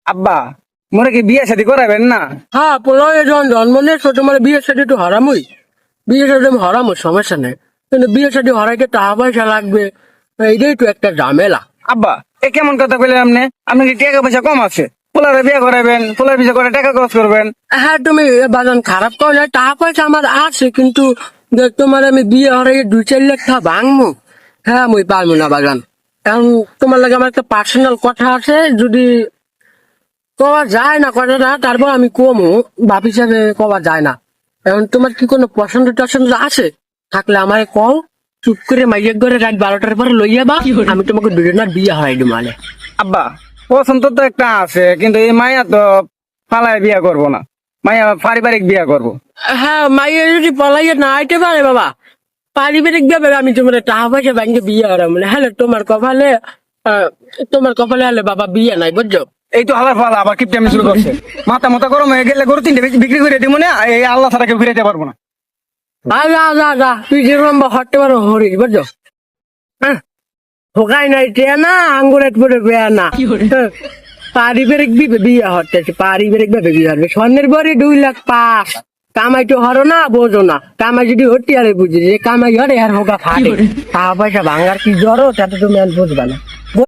আব্বা মোরে কি বিয়ে শাদী করাবেন না? হ্যাঁ পোলাও যখন জন্ম নিয়েছো তোমার বিয়ে শাদী তো হারামই, বিয়ে শাদী আমি হারামো, সমস্যা নেই, কিন্তু বিয়ে শাদী হারাইতে টাকা পয়সা লাগবে, এইটাই তো একটা ঝামেলা। আব্বা এ কেমন কথা বললেন আপনি? আপনি কি টাকা পয়সা কম আছে? পোলারে বিয়ে করাবেন, পোলার বিয়ে করে টাকা খরচ করবেন? হ্যাঁ তুমি বাজান খারাপ করো না, টাকা পয়সা আমার আছে, কিন্তু দেখ তোমার আমি বিয়ে হারাই 2-4 লাখ টাকা ভাঙবো, হ্যাঁ আমি পারবো না বাগান। এখন তোমার লাগে আমার একটা পার্সোনাল কথা আছে, যদি কওয়া যায় না কথা না, তারপর আমি কমু, বাপ হিসাবে কওয়া যায় না। এখন তোমার কি কোনো পছন্দ টছন্দ আছে? থাকলে আমার কও, চুপ করে মাইয়ের ঘরে রাত 12টার পরে লইয়া বা, আমি তোমাকে দুজনের বিয়ে হারাই দিব মানে। আব্বা পছন্দ তো একটা আছে, কিন্তু এই মাইয়া তো ফালায় বিয়ে করবো না, মাইয়া পারিবারিক বিয়ে করবো। হ্যাঁ মাইয়া যদি পলাইয়া না আইতে পারে বাবা, পারিবারিক ভাবে আমি তোমার টাকা পয়সা ব্যাংকে বিয়ে হারাম মানে, হ্যালো তোমার কপালে হলে বাবা বিয়ে নাই বুঝছো। এই তো হালার ফালা আবার কিপটামি শুরু করছে। মাথা মাথা গরম হয়ে গেলে গরু 3টে বিক্রি করে দিব না, এই আল্লাহ ছাড়া কেউ ফিরাইতে পারবো না। যা তুই যেরকম হটতে পারো হরিস বুঝছো। হ্যাঁ হোকাই নাই টেয়া না আঙ্গুরেট পরে বেয়া না, হ্যাঁ, পারিবারিক বিয়ে হতেছে, পারিবারিক ভাবে বিয়ে হবে, স্বর্ণের বরে 2 লাখ 5। কামাই তো হরো না বোঝো না, কামাই যদি হটি আরে বুঝি যে কামাই হরে আর হোকা ফাটে, টাকা পয়সা ভাঙার কি জড়ো তাতে তুমি আর বুঝবা না।